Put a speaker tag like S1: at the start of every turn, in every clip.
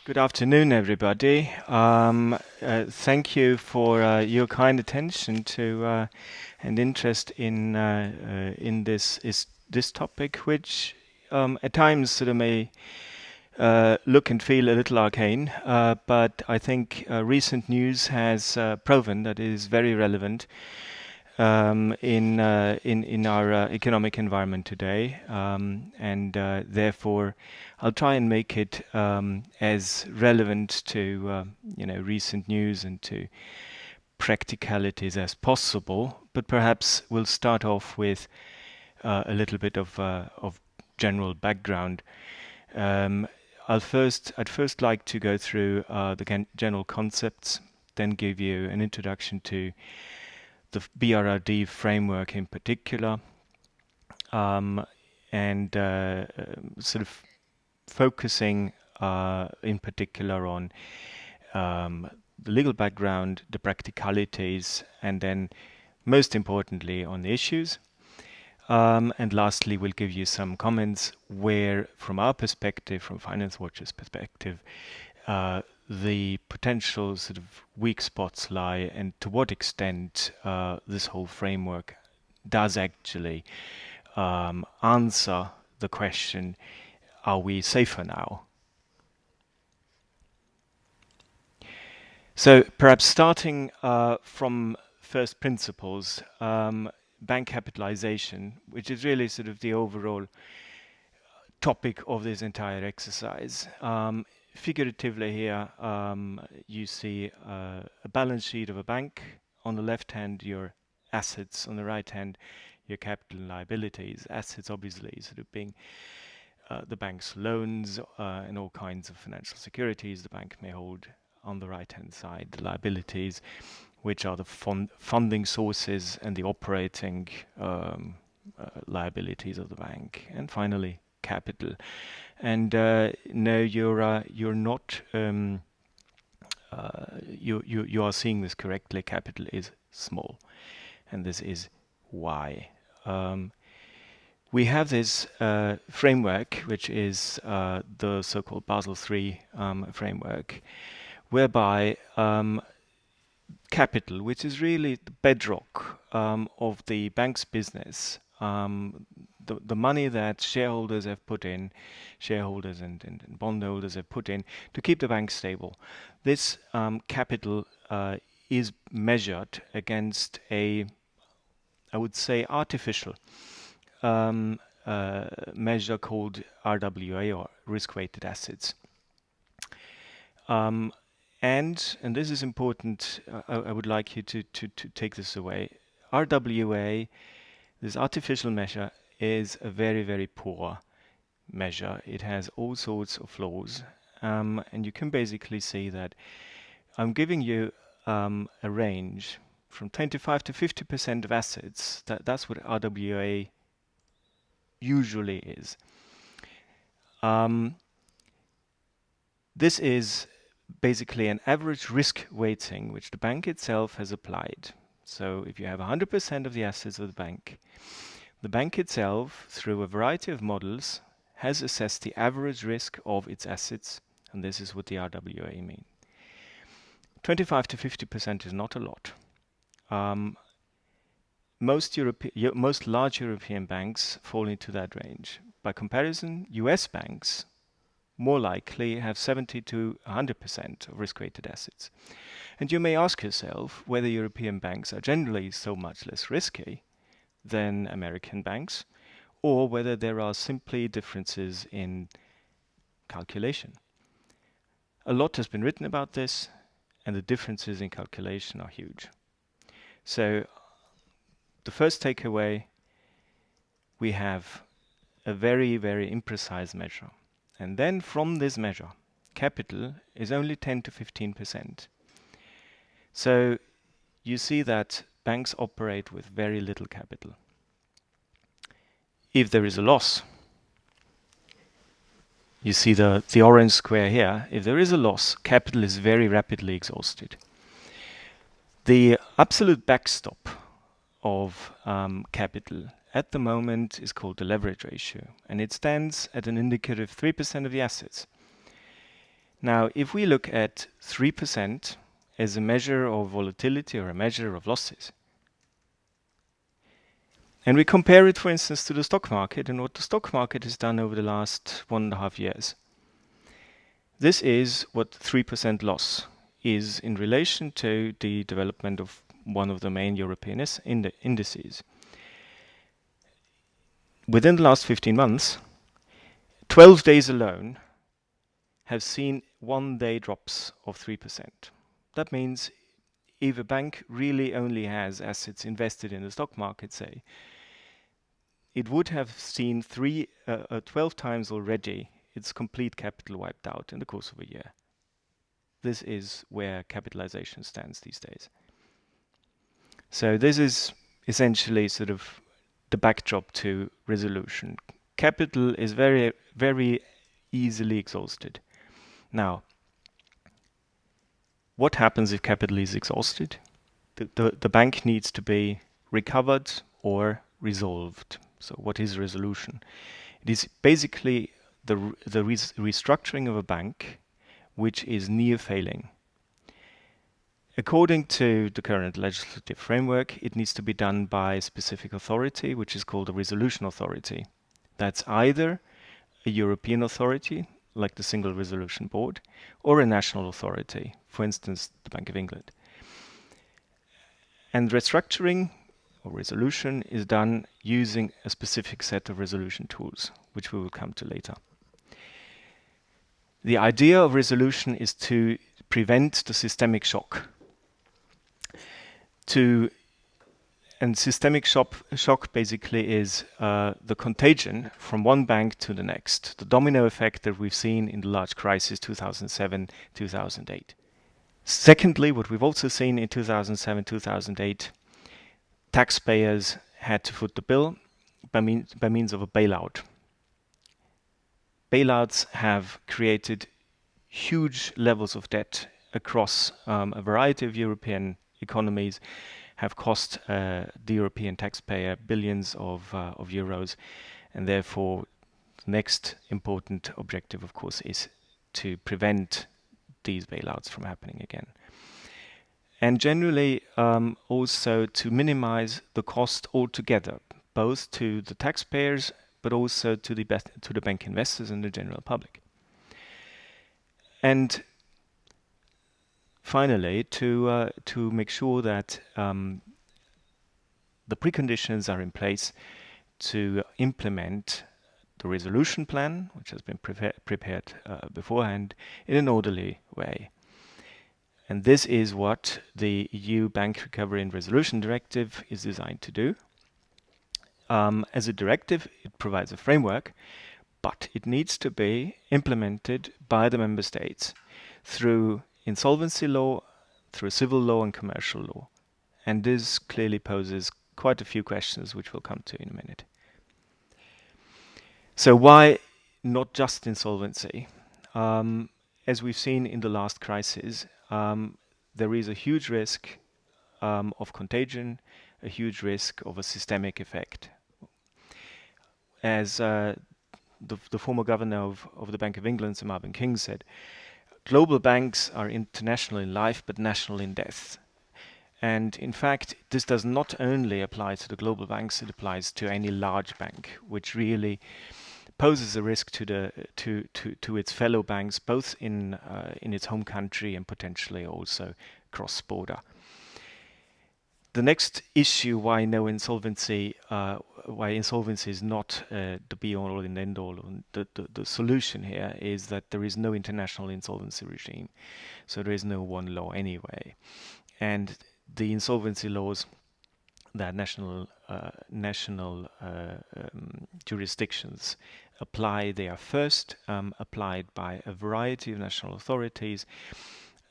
S1: Good afternoon, everybody. Thank you for your kind attention to and interest in this topic, which at times sort of may look and feel a little arcane, but I think recent news has proven that it is very relevant in our economic environment today, and therefore I'll try and make it as relevant to recent news and to practicalities as possible. But perhaps we'll start off with a little bit of general background. Um, I'd first like to go through the general concepts, then give you an introduction to the BRRD framework in particular, um, and sort of focusing in particular on the legal background, the practicalities, and then most importantly on the issues. And lastly, we'll give you some comments where, from our perspective, from Finance Watch's perspective, the potential sort of weak spots lie, and to what extent this whole framework does actually answer the question, are we safer now? So perhaps starting from first principles, bank capitalization, which is really sort of the overall topic of this entire exercise. Figuratively here, you see a balance sheet of a bank. On the left hand, your assets. On the right hand, your capital and liabilities. Assets obviously sort of being the bank's loans and all kinds of financial securities the bank may hold. On the right hand side, the liabilities, which are the funding sources and the operating liabilities of the bank. And finally, capital. And no, you're not you are seeing this correctly. Capital is small, and this is why. We have this framework, which is the so-called Basel III framework, whereby capital, which is really the bedrock of the bank's business, the money that shareholders have put in, shareholders and bondholders have put in to keep the bank stable. This capital is measured against a, I would say, artificial measure called RWA, or risk-weighted assets. And this is important. I would like you to take this away. RWA, this artificial measure, is a very, very poor measure. It has all sorts of flaws, and you can basically see that I'm giving you a range from 25 to 50% of assets. That's what RWA usually is. This is basically an average risk weighting which the bank itself has applied. So if you have 100% of the assets of the bank itself, through a variety of models, has assessed the average risk of its assets, and this is what the RWA mean. 25 to 50% is not a lot. Most large European banks fall into that range. By comparison, US banks more likely have 70 to 100% of risk-weighted assets. And you may ask yourself whether European banks are generally so much less risky than American banks, or whether there are simply differences in calculation. A lot has been written about this, and the differences in calculation are huge. So the first takeaway, we have a very, very imprecise measure. And then from this measure, capital is only 10 to 15%. So you see that banks operate with very little capital. If there is a loss, you see the orange square here. If there is a loss, capital is very rapidly exhausted. The absolute backstop of capital at the moment is called the leverage ratio, and it stands at an indicative 3% of the assets. Now, if we look at 3% as a measure of volatility or a measure of losses, and we compare it, for instance, to the stock market and what the stock market has done over the last 1.5 years, this is what 3% loss is in relation to the development of one of the main European indices. Within the last 15 months, 12 days alone have seen 1 day drops of 3%. That means if a bank really only has assets invested in the stock market, say, it would have seen 12 times already its complete capital wiped out in the course of a year. This is where capitalization stands these days. So this is essentially sort of the backdrop to resolution. Capital is very, very easily exhausted. Now, what happens if capital is exhausted? The bank needs to be recovered or resolved. So what is resolution? It is basically the restructuring of a bank which is near failing. According to the current legislative framework, it needs to be done by a specific authority, which is called a resolution authority. That's either a European authority, like the Single Resolution Board, or a national authority, for instance, the Bank of England. And restructuring or resolution is done using a specific set of resolution tools, which we will come to later. The idea of resolution is to prevent the systemic shock. And systemic shock basically is the contagion from one bank to the next, the domino effect that we've seen in the large crisis 2007, 2008. Secondly, what we've also seen in 2007, 2008, taxpayers had to foot the bill by means of a bailout. Bailouts have created huge levels of debt across a variety of European economies, have cost the European taxpayer billions of euros, and therefore the next important objective, of course, is to prevent these bailouts from happening again. And generally also to minimize the cost altogether, both to the taxpayers but also to the bank investors and the general public. And finally, to make sure that the preconditions are in place to implement the resolution plan, which has been prepared beforehand, in an orderly way. And this is what the EU Bank Recovery and Resolution Directive is designed to do. As a directive, it provides a framework, but it needs to be implemented by the member states through insolvency law, through civil law and commercial law. And this clearly poses quite a few questions, which we'll come to in a minute. So why not just insolvency? As we've seen in the last crisis, there is a huge risk of contagion, a huge risk of a systemic effect. As the former governor of the Bank of England, Sir Marvin King, said, global banks are international in life but national in death. And in fact, this does not only apply to the global banks, it applies to any large bank, which really poses a risk to its fellow banks, both in its home country and potentially also cross-border. The next issue why insolvency is not the be-all and end-all, the solution here is that there is no international insolvency regime, so there is no one law anyway, and the insolvency laws that national jurisdictions apply, they are first applied by a variety of national authorities.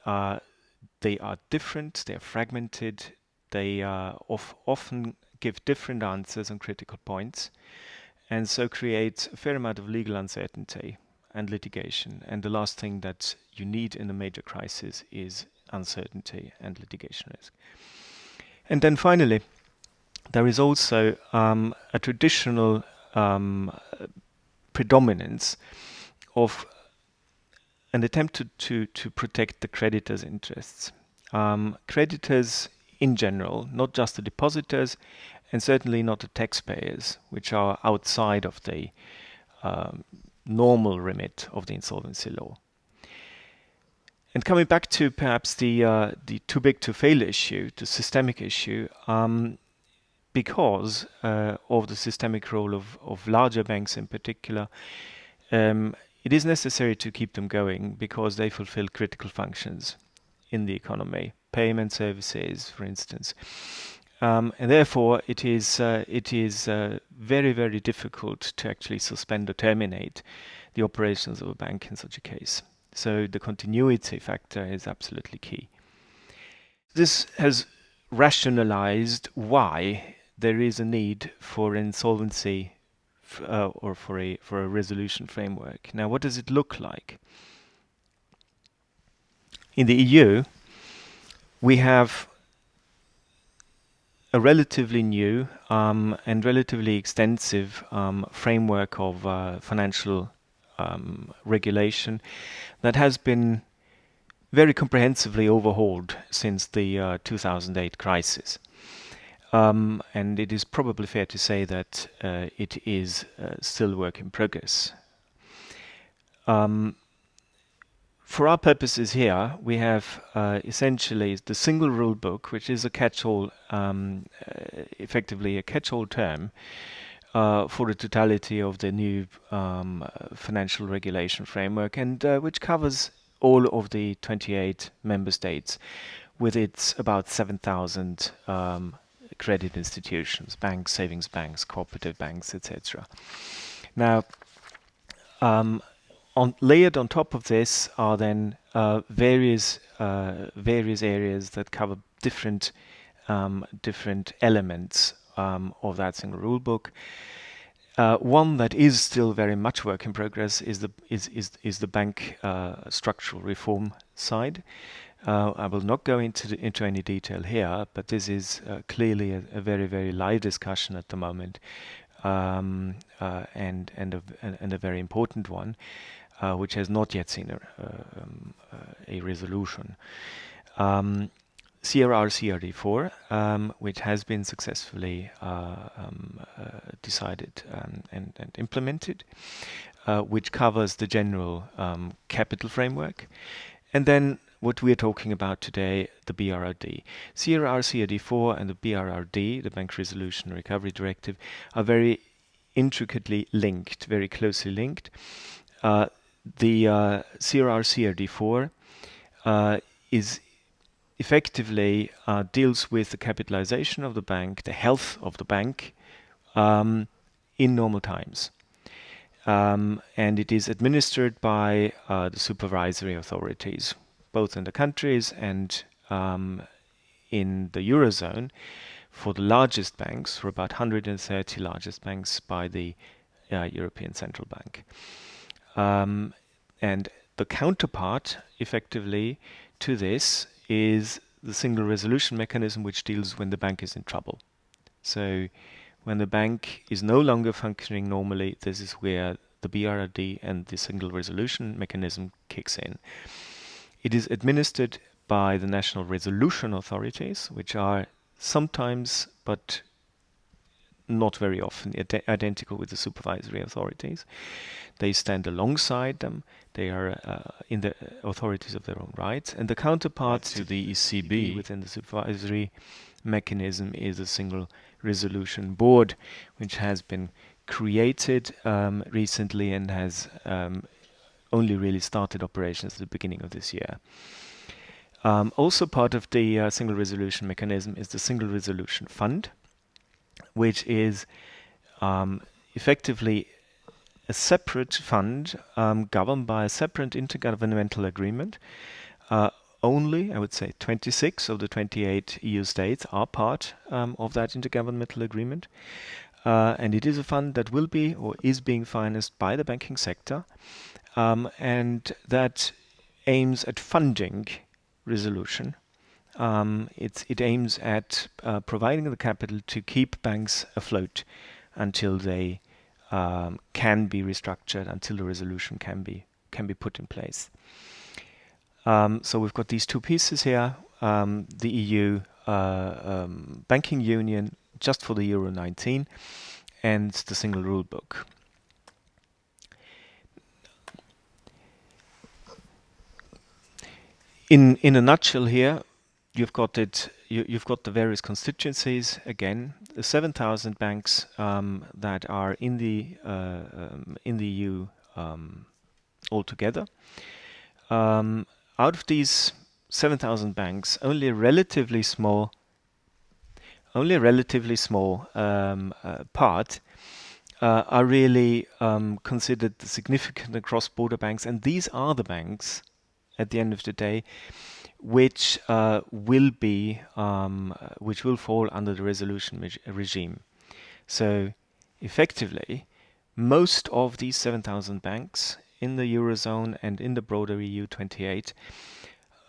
S1: They are different, they are fragmented, they often give different answers on critical points, and so create a fair amount of legal uncertainty and litigation. And the last thing that you need in a major crisis is uncertainty and litigation risk. And then finally, there is also a traditional predominance of an attempt to protect the creditors' interests. Creditors in general, not just the depositors, and certainly not the taxpayers, which are outside of the normal remit of the insolvency law. And coming back to perhaps the too big to fail issue, the systemic issue, because of the systemic role of larger banks in particular, it is necessary to keep them going because they fulfill critical functions in the economy, payment services, for instance. And therefore, it is very, very difficult to actually suspend or terminate the operations of a bank in such a case. So the continuity factor is absolutely key. This has rationalized why there is a need for insolvency or for a resolution framework. Now, what does it look like? In the EU, we have a relatively new and relatively extensive framework of financial regulation that has been very comprehensively overhauled since the 2008 crisis. And it is probably fair to say that it is still work in progress. For our purposes here, we have essentially the single rule book, which is a catch-all, effectively a catch-all term for the totality of the new financial regulation framework, and which covers all of the 28 member states with its about 7,000 credit institutions, banks, savings banks, cooperative banks, etc. Now, layered on top of this are then various areas that cover different elements of that single rule book. One that is still very much work in progress is the bank structural reform side. I will not go into any detail here, but this is clearly a very, very live discussion at the moment, and a very important one, which has not yet seen a resolution. CRR/CRD4, which has been successfully decided and implemented, which covers the general capital framework, and then what we are talking about today, the BRRD. CRR/CRD4 and the BRRD, the Bank Resolution Recovery Directive, are very intricately linked, very closely linked. The CRR/CRD4 is effectively deals with the capitalization of the bank, the health of the bank in normal times. And it is administered by the supervisory authorities, both in the countries and in the Eurozone for the largest banks, for about 130 largest banks by the European Central Bank. And the counterpart, effectively, to this is the single resolution mechanism, which deals when the bank is in trouble. So when the bank is no longer functioning normally, this is where the BRRD and the single resolution mechanism kicks in. It is administered by the national resolution authorities, which are sometimes, but not very often, identical with the supervisory authorities. They stand alongside them. They are in the authorities of their own right. And the counterpart to the ECB within the supervisory mechanism is a single resolution board, which has been created recently and has only really started operations at the beginning of this year. Also part of the single resolution mechanism is the Single Resolution Fund, which is effectively a separate fund governed by a separate intergovernmental agreement. Only, I would say, 26 of the 28 EU states are part of that intergovernmental agreement. And it is a fund that will be or is being financed by the banking sector, and that aims at funding resolution. It aims at providing the capital to keep banks afloat until they can be restructured, until the resolution can can be put in place. So we've got these two pieces here, the EU banking union just for the Euro 19 and the single rule book. In a nutshell here, you've got it. You've got the various constituencies again. The 7,000 banks that are in the EU altogether. Out of these 7,000 banks, only a relatively small part are really considered the significant cross-border banks, and these are the banks at the end of the day which will fall under the resolution regime. So effectively, most of these 7,000 banks in the Eurozone and in the broader EU 28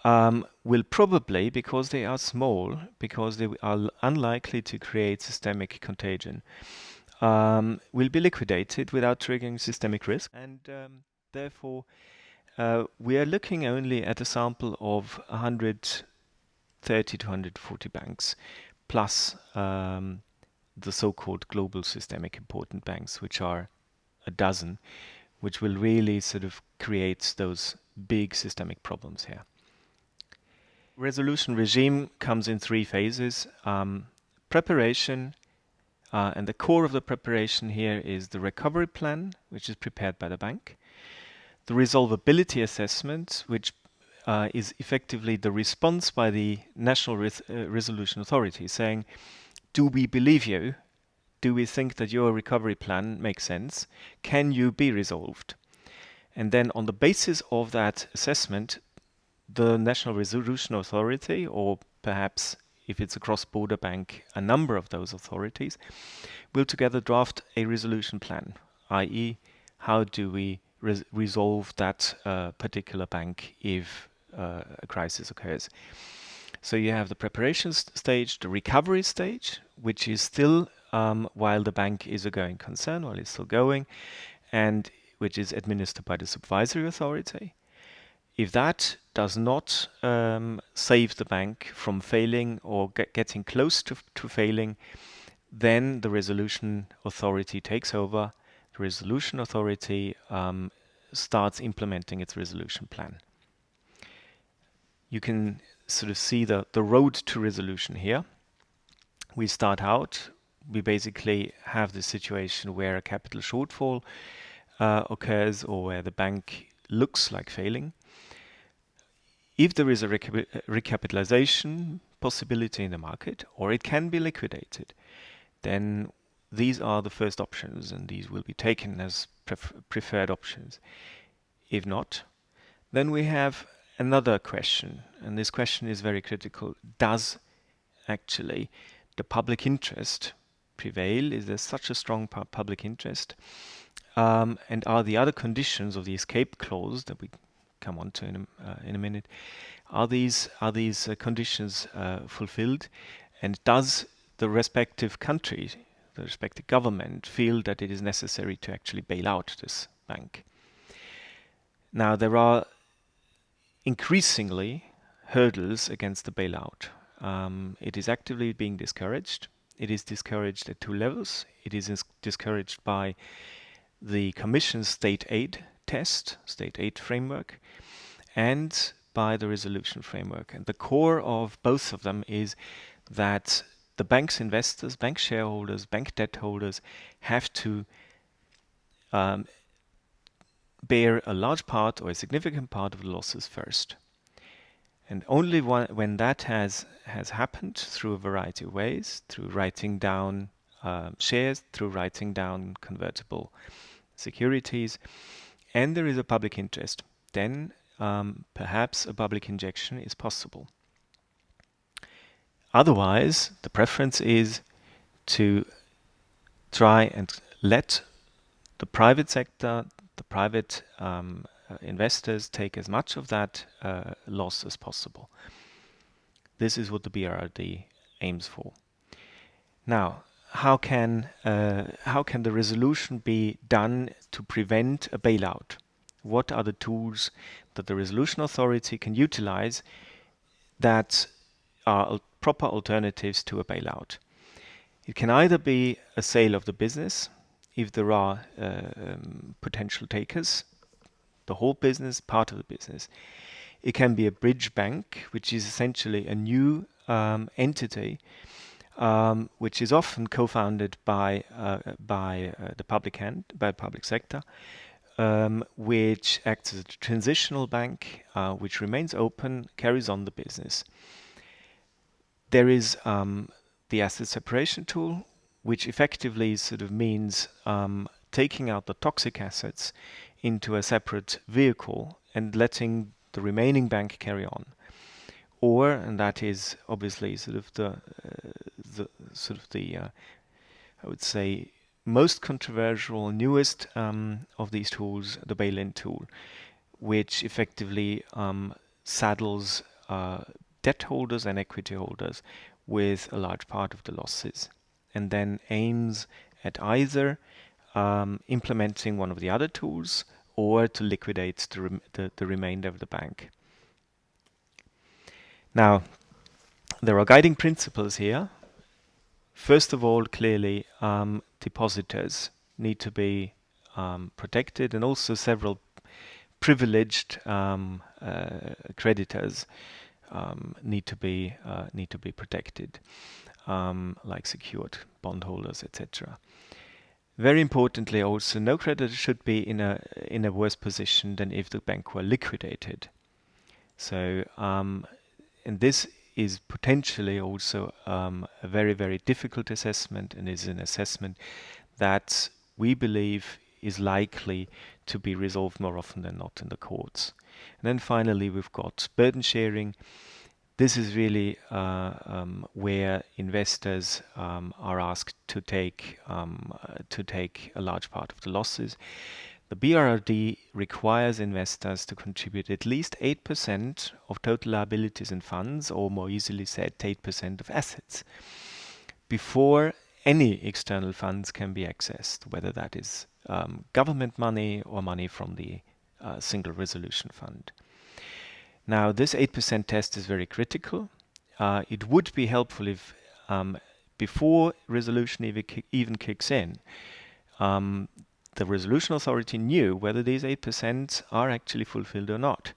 S1: will probably, because they are small, because they are unlikely to create systemic contagion, will be liquidated without triggering systemic risk. And therefore, we are looking only at a sample of 130 to 140 banks, plus the so-called global systemic important banks, which are a dozen, which will really sort of create those big systemic problems here. Resolution regime comes in three phases. Preparation, and the core of the preparation here is the recovery plan, which is prepared by the bank. The resolvability assessment, which is effectively the response by the National Resolution Authority saying, do we believe you? Do we think that your recovery plan makes sense? Can you be resolved? And then on the basis of that assessment, the National Resolution Authority, or perhaps if it's a cross-border bank, a number of those authorities, will together draft a resolution plan, i.e. how do we resolve that particular bank if a crisis occurs. So you have the preparation stage, the recovery stage, which is still while the bank is a going concern, while it's still going, and which is administered by the supervisory authority. If that does not save the bank from failing or getting close to failing, then the resolution authority takes over. The resolution authority starts implementing its resolution plan. You can sort of see the road to resolution here. We start out, we basically have the situation where a capital shortfall occurs or where the bank looks like failing. If there is a recapitalization possibility in the market, or it can be liquidated, then these are the first options, and these will be taken as preferred options. If not, then we have another question, and this question is very critical. Does actually the public interest prevail? Is there such a strong public interest? And are the other conditions of the escape clause that we come on to in a minute, are these conditions fulfilled? And does the respective country, the respective government, feel that it is necessary to actually bail out this bank? Now, there are increasingly hurdles against the bailout. It is actively being discouraged. It is discouraged at two levels. It is discouraged by the Commission's state aid test, state aid framework, and by the resolution framework. And the core of both of them is that the bank's investors, bank shareholders, bank debt holders have to bear a large part or a significant part of the losses first. And only when that has happened through a variety of ways, through writing down shares, through writing down convertible securities, and there is a public interest, then perhaps a public injection is possible. Otherwise, the preference is to try and let the private sector, the private investors take as much of that loss as possible. This is what the BRRD aims for. Now, how can the resolution be done to prevent a bailout? what are the tools that the resolution authority can utilize that are proper alternatives to a bailout. It can either be a sale of the business if there are potential takers, the whole business, part of the business. It can be a bridge bank, which is essentially a new entity, which is often co-founded by the public sector, which acts as a transitional bank, which remains open, carries on the business. There is the asset separation tool, which effectively sort of means taking out the toxic assets into a separate vehicle and letting the remaining bank carry on. Or, and that is obviously sort of I would say most controversial, newest of these tools, the bail-in tool, which effectively saddles debt holders and equity holders with a large part of the losses, and then aims at either implementing one of the other tools or to liquidate the remainder of the bank. Now, there are guiding principles here. First of all, clearly, depositors need to be protected, and also several privileged creditors need to be protected, like secured bondholders, etc. Very importantly, also, no creditor should be in a worse position than if the bank were liquidated. So, and this is potentially also a very, very difficult assessment, and is an assessment that we believe is likely to be resolved more often than not in the courts. And then finally, we've got burden sharing. This is really where investors are asked to take a large part of the losses. The BRRD requires investors to contribute at least 8% of total liabilities and funds, or more easily said, 8% of assets, before any external funds can be accessed, whether that is government money or money from the Single Resolution Fund. Now, this 8% test is very critical. It would be helpful if, before resolution even kicks in, the resolution authority knew whether these 8% are actually fulfilled or not.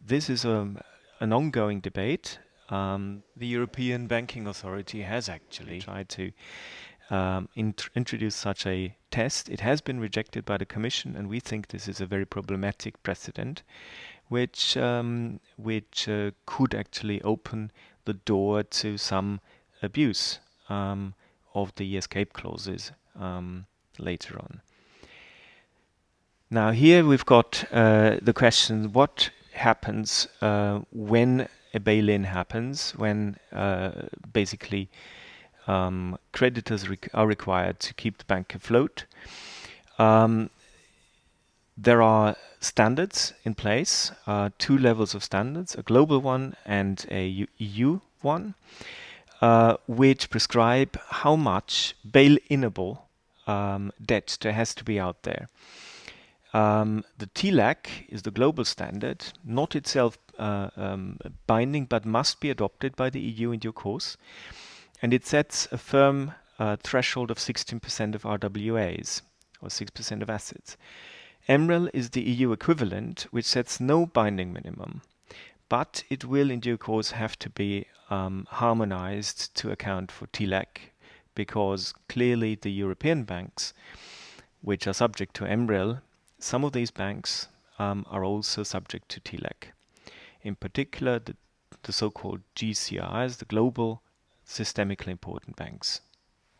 S1: This is an ongoing debate. The European Banking Authority has actually tried to introduce such a test. It has been rejected by the Commission, and we think this is a very problematic precedent, which could actually open the door to some abuse of the escape clauses later on. Now here we've got the question: what happens when a bail-in happens, when basically creditors are required to keep the bank afloat? There are standards in place, two levels of standards, a global one and a EU one, which prescribe how much bail-inable debt there has to be out there. The TLAC is the global standard, not itself binding, but must be adopted by the EU in due course. And it sets a firm threshold of 16% of RWAs, or 6% of assets. MREL is the EU equivalent, which sets no binding minimum, but it will in due course have to be harmonized to account for TLAC, because clearly the European banks, which are subject to MREL, some of these banks are also subject to TLAC. In particular, the so-called GCRs, the global systemically important banks,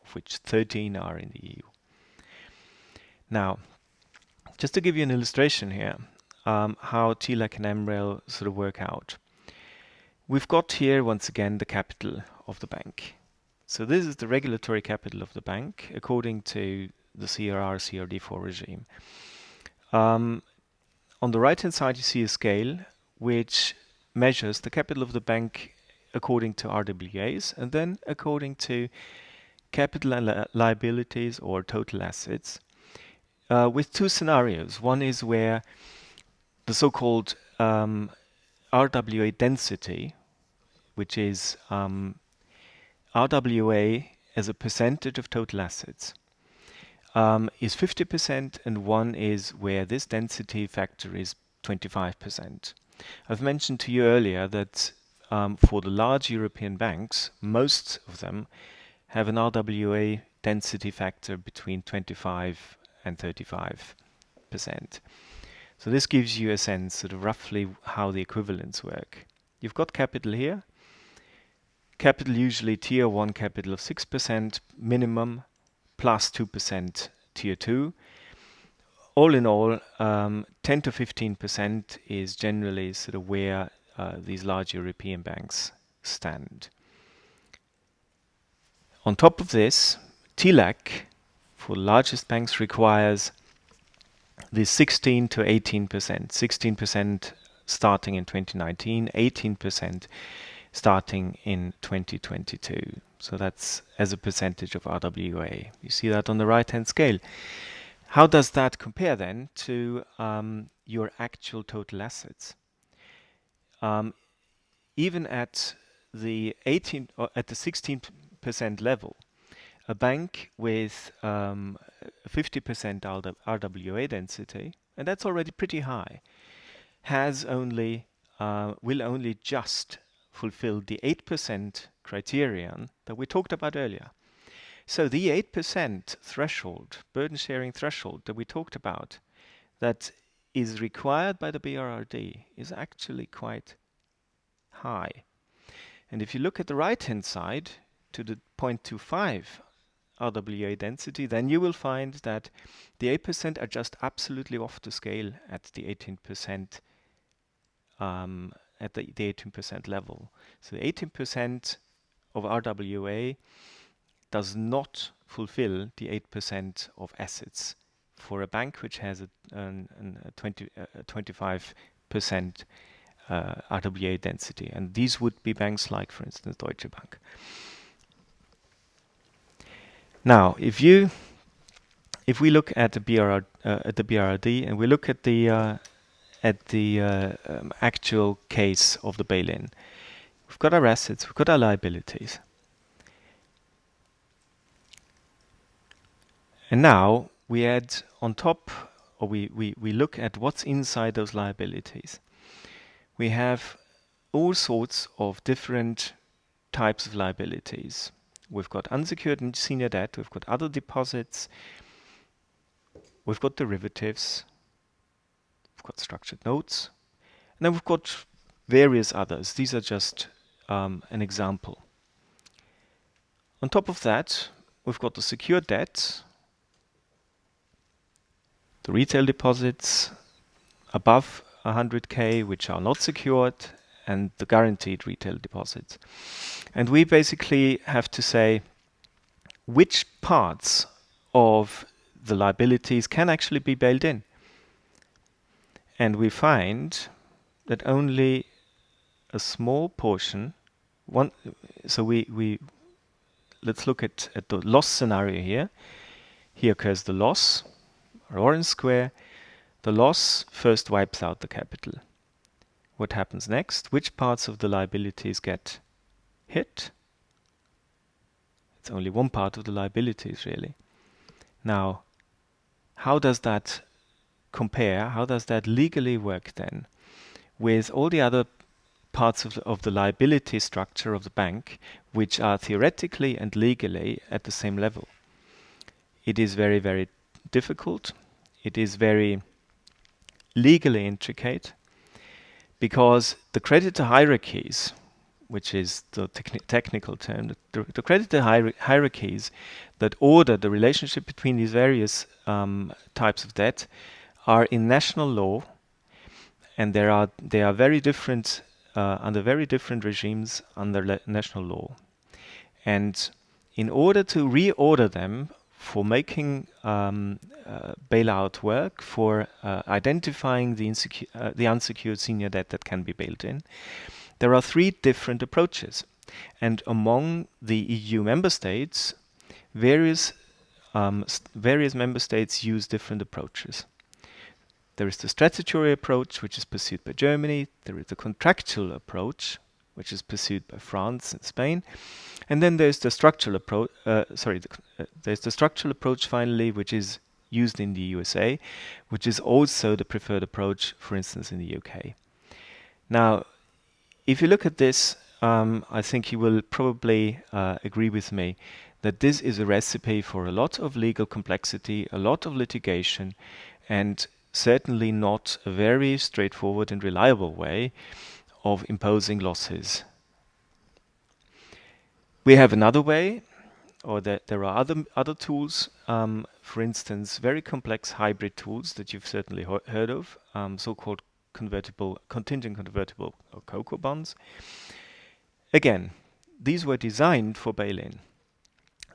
S1: of which 13 are in the EU. Now, just to give you an illustration here, how TLAC and MREL sort of work out. We've got here, once again, the capital of the bank. So this is the regulatory capital of the bank, according to the CRD4 regime. On the right-hand side, you see a scale which measures the capital of the bank according to RWAs, and then according to capital and liabilities, or total assets, with two scenarios. One is where the so-called RWA density, which is RWA as a percentage of total assets, is 50%, and one is where this density factor is 25%. I've mentioned to you earlier that for the large European banks, most of them have an RWA density factor between 25 and 35%. So this gives you a sense sort of roughly how the equivalents work. You've got capital here. Capital usually tier 1 capital of 6% minimum plus 2% tier 2. All in all, 10 to 15% is generally sort of where these large European banks stand. On top of this, TLAC for the largest banks requires the 16 to 18%, 16% starting in 2019, 18% starting in 2022. So that's as a percentage of RWA. You see that on the right-hand scale. How does that compare then to your actual total assets? Even at the 18 or at the 16% level, a bank with 50% RWA density, and that's already pretty high, has only will only just fulfill the 8% criterion that we talked about earlier. So the 8% threshold, burden sharing threshold that we talked about, that is required by the BRRD is actually quite high. And if you look at the right-hand side to the 0.25 RWA density, then you will find that the 8% are just absolutely off the scale at the 18% at the 18% level. So the 18% of RWA does not fulfill the 8% of assets for a bank which has a 25% RWA density. And these would be banks like, for instance, Deutsche Bank. Now, if we look at the BRRD and we look at the actual case of the bail-in, we've got our assets, we've got our liabilities. And now we add on top, or we look at what's inside those liabilities. We have all sorts of different types of liabilities. We've got unsecured and senior debt, we've got other deposits, we've got derivatives, we've got structured notes, and then we've got various others. These are just an example. On top of that, we've got the secured debt, the retail deposits above 100K, which are not secured, and the guaranteed retail deposits. And we basically have to say which parts of the liabilities can actually be bailed in. And we find that only a small portion, so let's look at the loss scenario here. Here occurs the loss, our orange square. The loss first wipes out the capital. What happens next? Which parts of the liabilities get hit? It's only one part of the liabilities, really. Now, how does that compare? How does that legally work then with all the other parts of the liability structure of the bank, which are theoretically and legally at the same level? It is very, very difficult. It is very legally intricate, because the creditor hierarchies, which is the technical term, the creditor hierarchies that order the relationship between these various types of debt are in national law, and they are very different under very different regimes under national law. And in order to reorder them for making bailout work, for identifying the unsecured senior debt that can be bailed in, there are three different approaches. And among the EU member states, various various member states use different approaches. There is the statutory approach, which is pursued by Germany. There is the contractual approach, which is pursued by France and Spain. And then there's the structural approach. There's the structural approach finally, which is used in the USA, which is also the preferred approach, for instance, in the UK. Now, if you look at this, I think you will probably agree with me that this is a recipe for a lot of legal complexity, a lot of litigation, and certainly not a very straightforward and reliable way of imposing losses. We have another way, or that there are other tools, for instance, very complex hybrid tools that you've certainly heard of, so-called contingent convertible or COCO bonds. Again, these were designed for bail-in.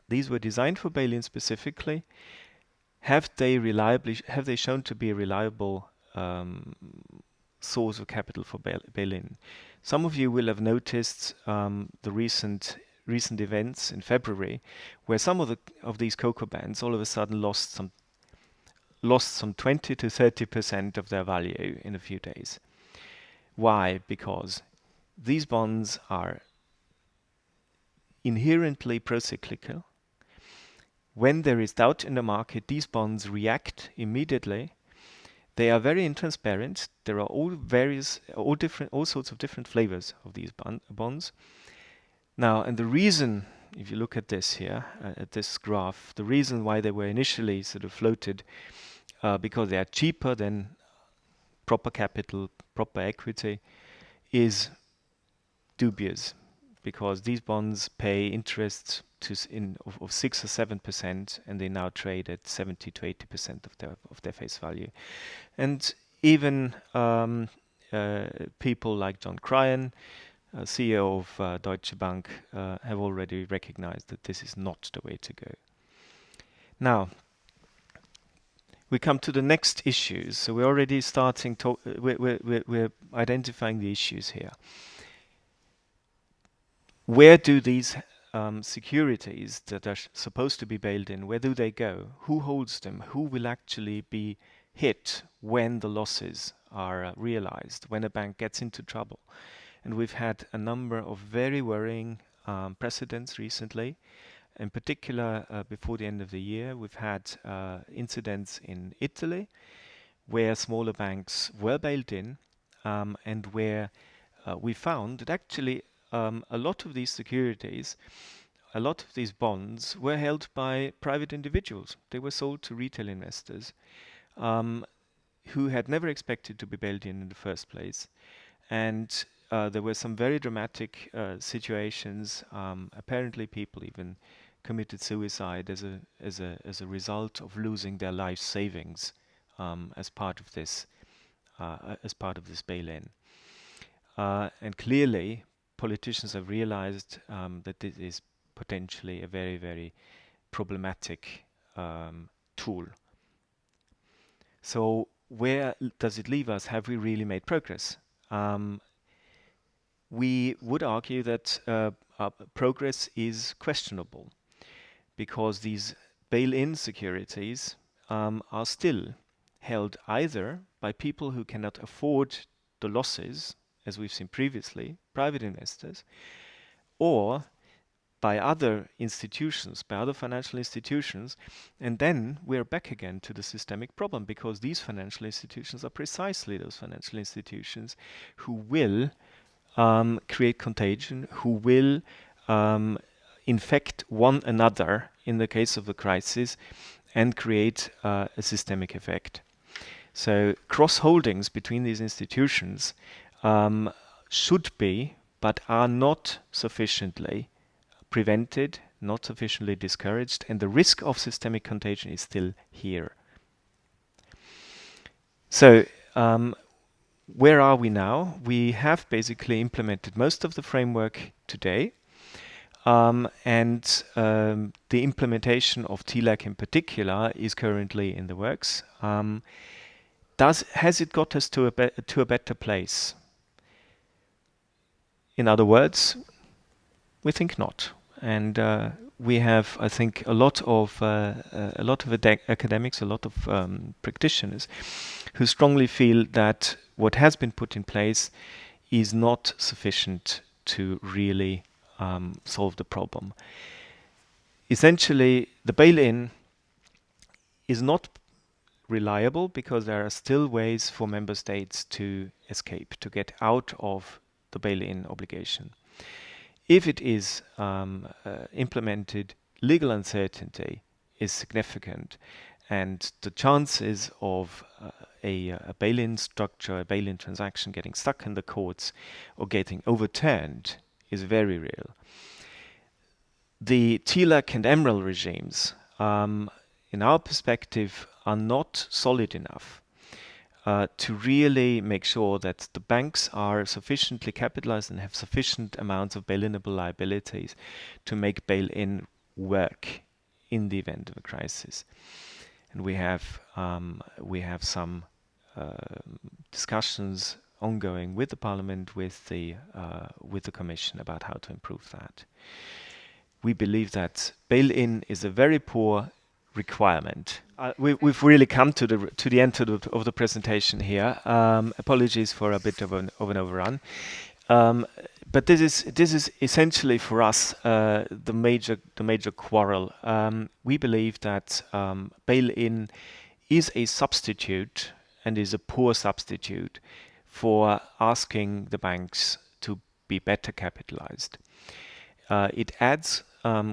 S1: These were designed for bail-in specifically. Have they shown to be a reliable source of capital for bail-in? Some of you will have noticed the recent events in February, where some of these COCO bonds all of a sudden lost some 20 to 30% of their value in a few days. Why? Because these bonds are inherently procyclical. When there is doubt in the market, these bonds react immediately. They are very intransparent. There are all sorts of different flavors of these bonds. Now, and the reason, if you look at this here, at this graph, the reason why they were initially sort of floated, because they are cheaper than proper capital, proper equity, is dubious, because these bonds pay interest of 6 or 7%, and they now trade at 70 to 80% of their face value. And even people like John Cryan, CEO of Deutsche Bank, have already recognized that this is not the way to go. Now, we come to the next issues. So we're already starting to we're identifying the issues here. Where do these securities that are supposed to be bailed in, where do they go? Who holds them? Who will actually be hit when the losses are realized, when a bank gets into trouble? And we've had a number of very worrying precedents recently. In particular, before the end of the year, we've had incidents in Italy where smaller banks were bailed in, and where we found that actually a lot of these securities, a lot of these bonds were held by private individuals. They were sold to retail investors who had never expected to be bailed in the first place. And there were some very dramatic situations. Apparently, people even committed suicide as a result of losing their life savings as part of this bail-in. And clearly, politicians have realized that this is potentially a very, very problematic tool. So where does it leave us? Have we really made progress? We would argue that progress is questionable, because these bail-in securities are still held either by people who cannot afford the losses, as we've seen previously, private investors, or by other institutions, by other financial institutions. And then we're back again to the systemic problem, because these financial institutions are precisely those financial institutions who will create contagion, who will infect one another in the case of a crisis, and create a systemic effect. So cross-holdings between these institutions should be, but are not sufficiently prevented, not sufficiently discouraged, and the risk of systemic contagion is still here. So where are we now? We have basically implemented most of the framework today, and the implementation of TLAC in particular is currently in the works. Has it got us to a better place? In other words, we think not. and we have, I think, a lot of academics, a lot of practitioners who strongly feel that what has been put in place is not sufficient to really solve the problem. Essentially, the bail-in is not reliable because there are still ways for member states to escape, to get out of the bail-in obligation. If it is implemented, legal uncertainty is significant, and the chances of a bail-in structure, a bail-in transaction getting stuck in the courts or getting overturned is very real. The TLAC and MREL regimes, in our perspective, are not solid enough to really make sure that the banks are sufficiently capitalized and have sufficient amounts of bail-inable liabilities to make bail-in work in the event of a crisis. And we have some discussions ongoing with the Parliament, with the Commission about how to improve that. We believe that bail-in is a very poor requirement. We've really come to the end of the presentation here. Apologies for a bit of an overrun. But this is essentially for us the major quarrel. We believe that bail-in is a substitute and is a poor substitute for asking the banks to be better capitalized. It adds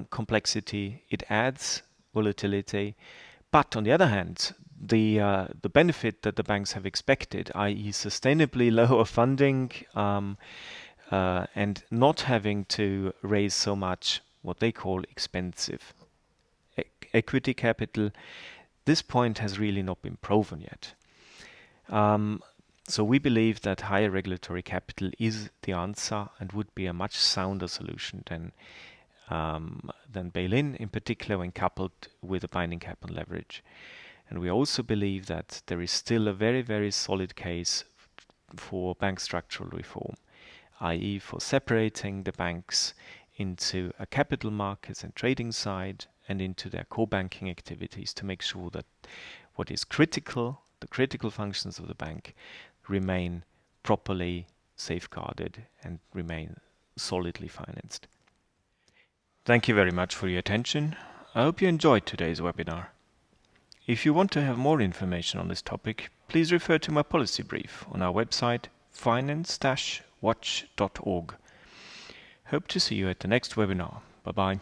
S1: complexity, it adds volatility, but on the other hand, the benefit that the banks have expected, i.e., sustainably lower funding and not having to raise so much what they call expensive equity capital, this point has really not been proven yet. So we believe that higher regulatory capital is the answer and would be a much sounder solution than bail-in, in particular when coupled with a binding cap on leverage. And we also believe that there is still a very, very solid case for bank structural reform, i.e. for separating the banks into a capital markets and trading side and into their core banking activities to make sure that what is critical, the critical functions of the bank, remain properly safeguarded and remain solidly financed. Thank you very much for your attention. I hope you enjoyed today's webinar. If you want to have more information on this topic, please refer to my policy brief on our website finance-watch.org. Hope to see you at the next webinar. Bye-bye.